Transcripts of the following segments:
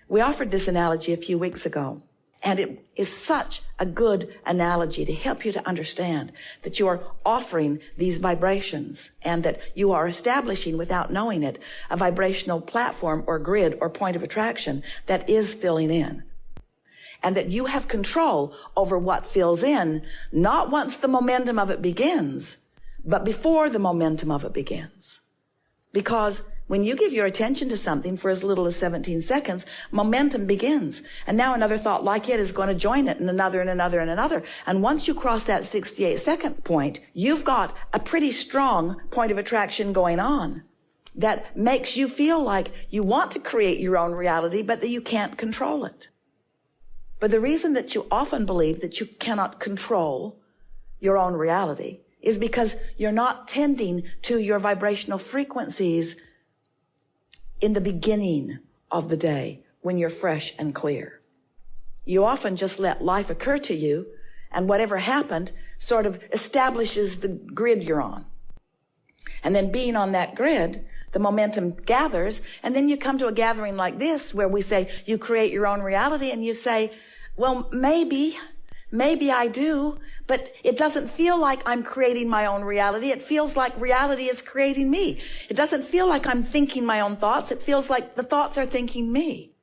We offered this analogy a few weeks ago, and it is such a good analogy to help you to understand that you are offering these vibrations and that you are establishing, without knowing it, a vibrational platform or grid or point of attraction that is filling in. And that you have control over what fills in, not once the momentum of it begins, but before the momentum of it begins. Because when you give your attention to something for as little as 17 seconds, momentum begins. And now another thought like it is going to join it, and another and another and another. And once you cross that 68-second point, you've got a pretty strong point of attraction going on that makes you feel like you want to create your own reality, but that you can't control it. But the reason that you often believe that you cannot control your own reality is because you're not tending to your vibrational frequencies in the beginning of the day when you're fresh and clear. You often just let life occur to you, and whatever happened sort of establishes the grid you're on. And then being on that grid, the momentum gathers, and then you come to a gathering like this where we say you create your own reality, and you say, well, maybe I do, but it doesn't feel like I'm creating my own reality. It feels like reality is creating me. It doesn't feel like I'm thinking my own thoughts. It feels like the thoughts are thinking me.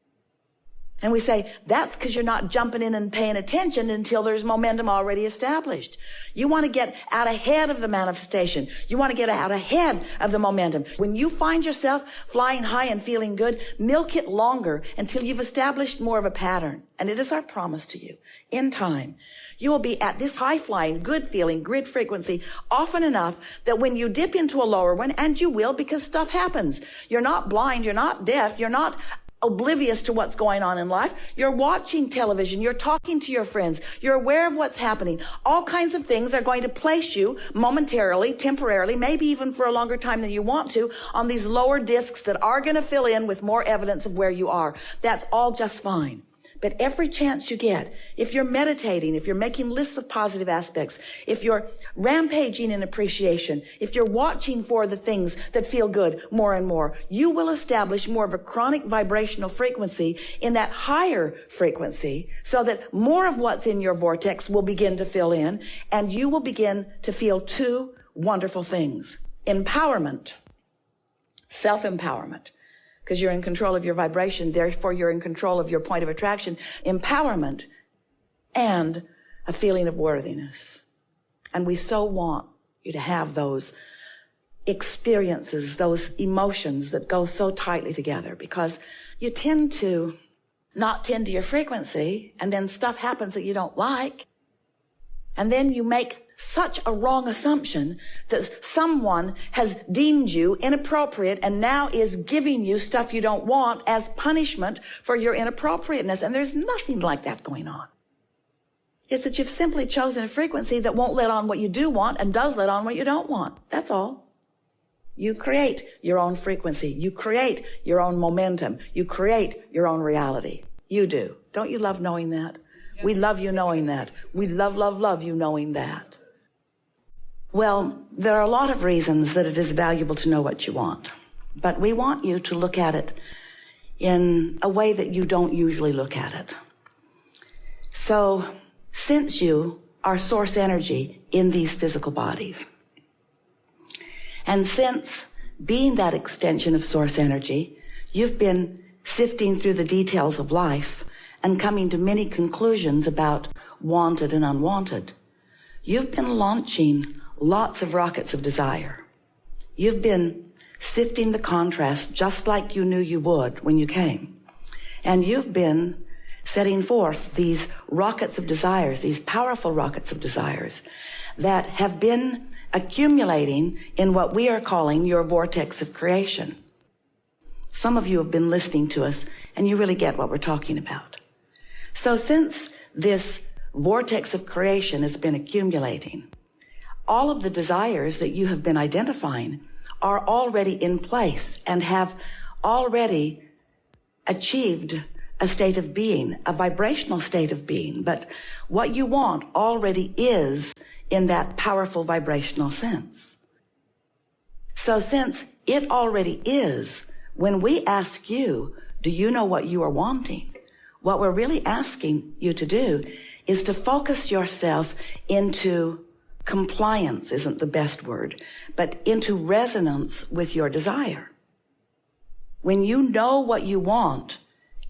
And we say, that's because you're not jumping in and paying attention until there's momentum already established. You want to get out ahead of the manifestation. You want to get out ahead of the momentum. When you find yourself flying high and feeling good, milk it longer until you've established more of a pattern. And it is our promise to you, in time, you will be at this high-flying, good-feeling, grid frequency often enough that when you dip into a lower one, and you will because stuff happens, you're not blind, you're not deaf, you're not oblivious to what's going on in life. You're watching television. You're talking to your friends. You're aware of what's happening. All kinds of things are going to place you momentarily, temporarily, maybe even for a longer time than you want to, on these lower discs that are going to fill in with more evidence of where you are. That's all just fine. But every chance you get, if you're meditating, if you're making lists of positive aspects, if you're rampaging in appreciation, if you're watching for the things that feel good more and more, you will establish more of a chronic vibrational frequency in that higher frequency so that more of what's in your vortex will begin to fill in, and you will begin to feel two wonderful things. Empowerment, self-empowerment. Because you're in control of your vibration, therefore you're in control of your point of attraction, empowerment, and a feeling of worthiness. And we so want you to have those experiences, those emotions that go so tightly together, because you tend to not tend to your frequency, and then stuff happens that you don't like, and then you make such a wrong assumption that someone has deemed you inappropriate and now is giving you stuff you don't want as punishment for your inappropriateness. And there's nothing like that going on. It's that you've simply chosen a frequency that won't let on what you do want and does let on what you don't want. That's all. You create your own frequency. You create your own momentum. You create your own reality. You do. Don't you love knowing that? We love you knowing that. We love, love, love you knowing that. Well, there are a lot of reasons that it is valuable to know what you want, but we want you to look at it in a way that you don't usually look at it. So, since you are source energy in these physical bodies, and since being that extension of source energy, you've been sifting through the details of life and coming to many conclusions about wanted and unwanted, you've been launching lots of rockets of desire. You've been sifting the contrast just like you knew you would when you came. And you've been setting forth these rockets of desires, these powerful rockets of desires that have been accumulating in what we are calling your vortex of creation. Some of you have been listening to us and you really get what we're talking about. So since this vortex of creation has been accumulating, all of the desires that you have been identifying are already in place and have already achieved a state of being, a vibrational state of being. But what you want already is in that powerful vibrational sense. So since it already is, when we ask you, Do you know what you are wanting? What we're really asking you to do is to focus yourself into compliance, isn't the best word, but into resonance with your desire. When you know what you want,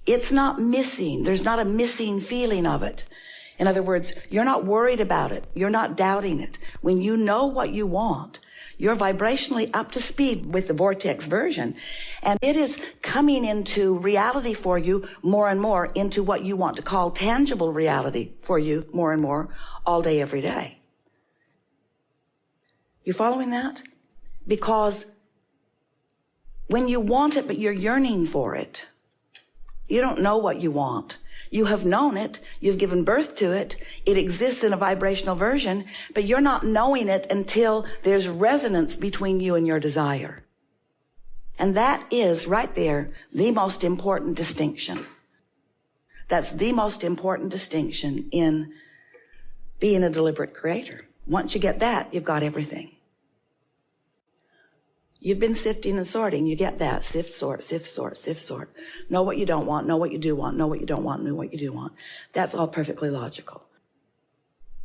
it's not missing. There's not a missing feeling of it. In other words, you're not worried about it. You're not doubting it. When you know what you want, you're vibrationally up to speed with the vortex version, and it is coming into reality for you more and more, into what you want to call tangible reality for you more and more, all day, every day. You following that? Because when you want it, but you're yearning for it, you don't know what you want. You have known it. You've given birth to it. It exists in a vibrational version, but you're not knowing it until there's resonance between you and your desire. And that is right there the most important distinction. That's the most important distinction in being a deliberate creator. Once you get that, you've got everything. You've been sifting and sorting. You get that. Sift, sort, sift, sort, sift, sort. Know what you don't want, know what you do want, know what you don't want, know what you do want. That's all perfectly logical.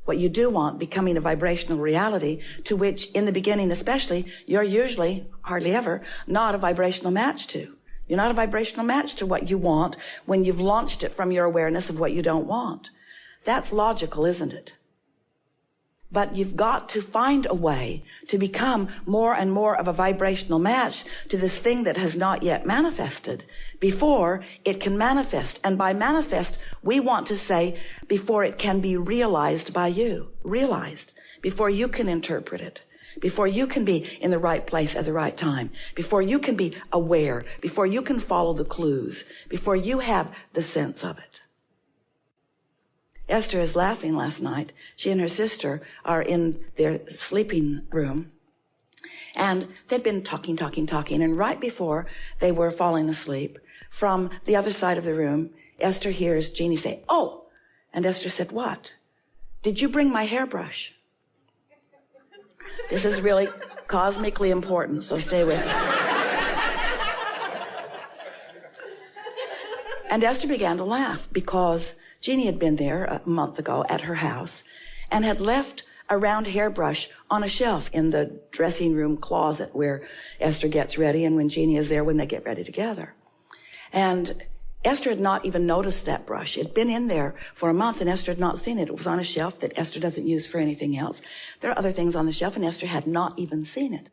What you do want becoming a vibrational reality to which, in the beginning especially, you're usually, hardly ever, not a vibrational match to. You're not a vibrational match to what you want when you've launched it from your awareness of what you don't want. That's logical, isn't it? But you've got to find a way to become more and more of a vibrational match to this thing that has not yet manifested before it can manifest. And by manifest, we want to say before it can be realized by you, realized, before you can interpret it, before you can be in the right place at the right time, before you can be aware, before you can follow the clues, before you have the sense of it. Esther is laughing last night. She and her sister are in their sleeping room, and they'd been talking, and right before they were falling asleep, from the other side of the room, Esther hears Jeannie say, "Oh," and Esther said, "What?" "Did you bring my hairbrush?" This is really cosmically important, so stay with us. And Esther began to laugh because Jeannie had been there a month ago at her house and had left a round hairbrush on a shelf in the dressing room closet where Esther gets ready and when Jeannie is there when they get ready together. And Esther had not even noticed that brush. It had been in there for a month and Esther had not seen it. It was on a shelf that Esther doesn't use for anything else. There are other things on the shelf and Esther had not even seen it.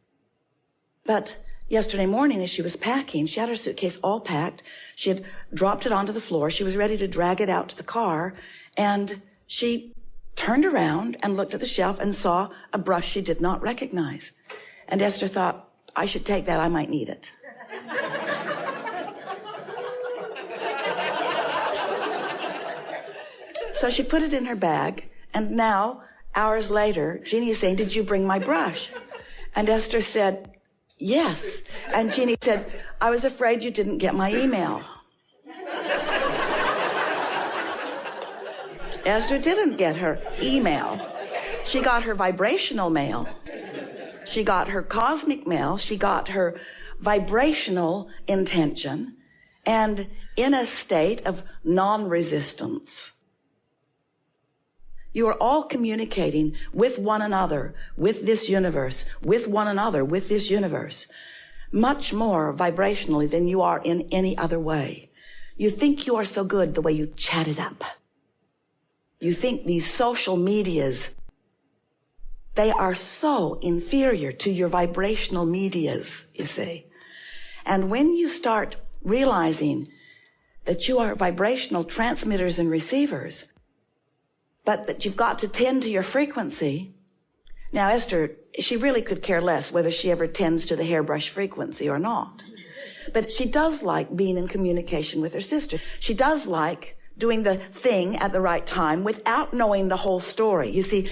But yesterday morning, as she was packing, she had her suitcase all packed. She had dropped it onto the floor. She was ready to drag it out to the car. And she turned around and looked at the shelf and saw a brush she did not recognize. And Esther thought, I should take that. I might need it. So she put it in her bag. And now, hours later, Jeannie is saying, "Did you bring my brush?" And Esther said, "Yes." And Jeannie said, "I was afraid you didn't get my email." Esther didn't get her email. She got her vibrational mail. She got her cosmic mail. She got her vibrational intention, and in a state of non-resistance. You are all communicating with one another, with this universe, with one another, with this universe, much more vibrationally than you are in any other way. You think you are so good the way you chat it up. You think these social medias, they are so inferior to your vibrational medias, you see. And when you start realizing that you are vibrational transmitters and receivers, but that you've got to tend to your frequency. Now, Esther, she really could care less whether she ever tends to the hairbrush frequency or not. But she does like being in communication with her sister. She does like doing the thing at the right time without knowing the whole story. You see,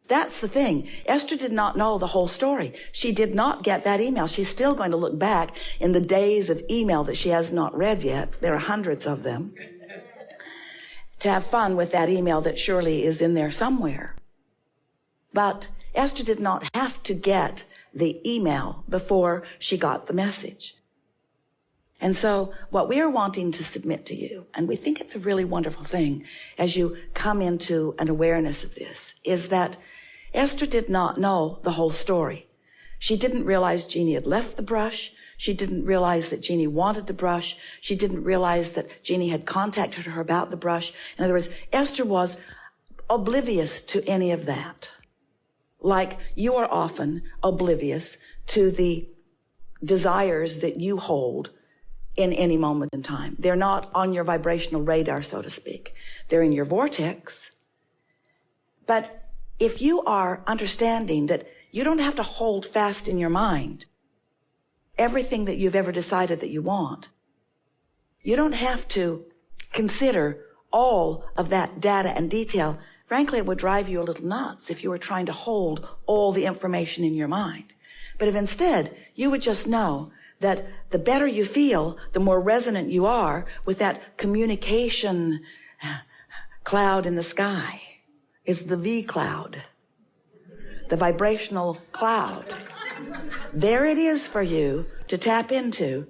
that's the thing. Esther did not know the whole story. She did not get that email. She's still going to look back in the days of email that she has not read yet. There are hundreds of them. To have fun with that email that surely is in there somewhere. But Esther did not have to get the email before she got the message. And so what we are wanting to submit to you, and we think it's a really wonderful thing as you come into an awareness of this, is that Esther did not know the whole story. She didn't realize Jeannie had left the brush. She didn't realize that Jeannie wanted the brush. She didn't realize that Jeannie had contacted her about the brush. In other words, Esther was oblivious to any of that. Like you are often oblivious to the desires that you hold in any moment in time. They're not on your vibrational radar, so to speak. They're in your vortex. But if you are understanding that you don't have to hold fast in your mind everything that you've ever decided that you want, you don't have to consider all of that data and detail. Frankly, it would drive you a little nuts if you were trying to hold all the information in your mind. But if instead you would just know that the better you feel, the more resonant you are with that communication cloud in the sky. It's the V cloud, the vibrational cloud. There it is for you to tap into.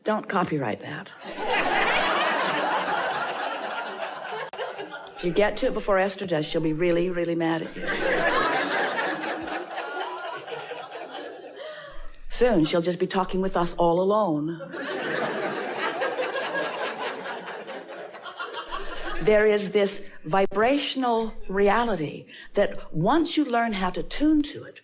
Don't copyright that. If you get to it before Esther does, she'll be really, really mad at you. Soon she'll just be talking with us all alone. There is this vibrational reality that once you learn how to tune to it,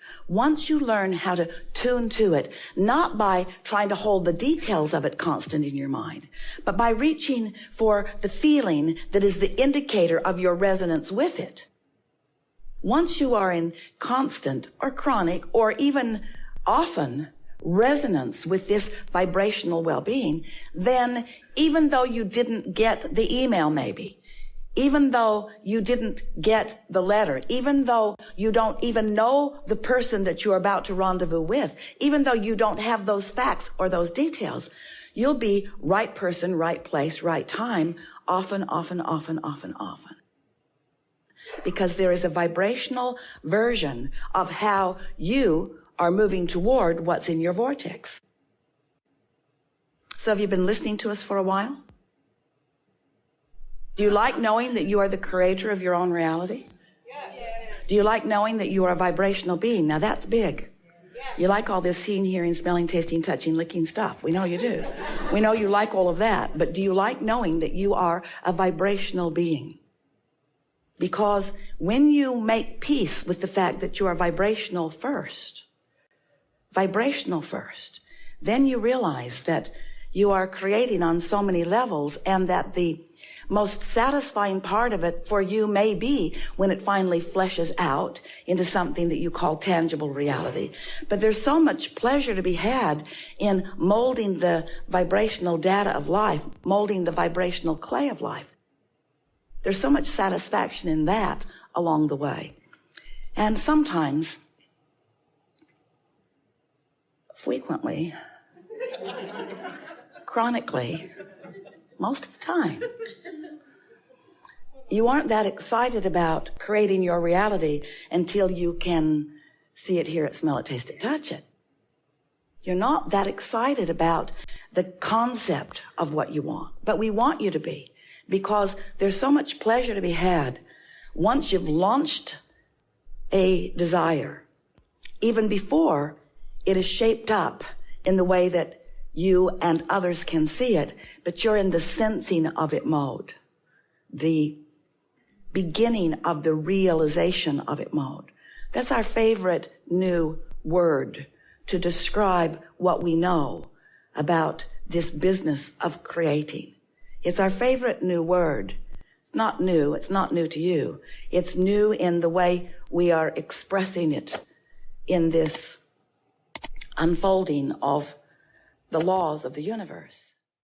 not by trying to hold the details of it constant in your mind, but by reaching for the feeling that is the indicator of your resonance with it. Once you are in constant or chronic or even often resonance with this vibrational well-being, then even though you didn't get the email maybe, even though you didn't get the letter, even though you don't even know the person that you're about to rendezvous with, even though you don't have those facts or those details, you'll be right person, right place, right time, often. Because there is a vibrational version of how you are moving toward what's in your vortex. So have you been listening to us for a while? Do you like knowing that you are the creator of your own reality? Yes. Do you like knowing that you are a vibrational being? Now that's big. Yes. You like all this seeing, hearing, smelling, tasting, touching, licking stuff. We know you do. We know you like all of that. But do you like knowing that you are a vibrational being? Because when you make peace with the fact that you are vibrational first, then you realize that you are creating on so many levels, and that the most satisfying part of it for you may be when it finally fleshes out into something that you call tangible reality. But there's so much pleasure to be had in molding the vibrational data of life, molding the vibrational clay of life. There's so much satisfaction in that along the way. And sometimes, frequently, chronically, most of the time, you aren't that excited about creating your reality until you can see it, hear it, smell it, taste it, touch it. You're not that excited about the concept of what you want, but we want you to be, because there's so much pleasure to be had once you've launched a desire, even before it is shaped up in the way that you and others can see it, but you're in the sensing of it mode, the beginning of the realization of it mode. That's our favorite new word to describe what we know about this business of creating. It's our favorite new word. It's not new to you. It's new in the way we are expressing it in this unfolding of the laws of the universe.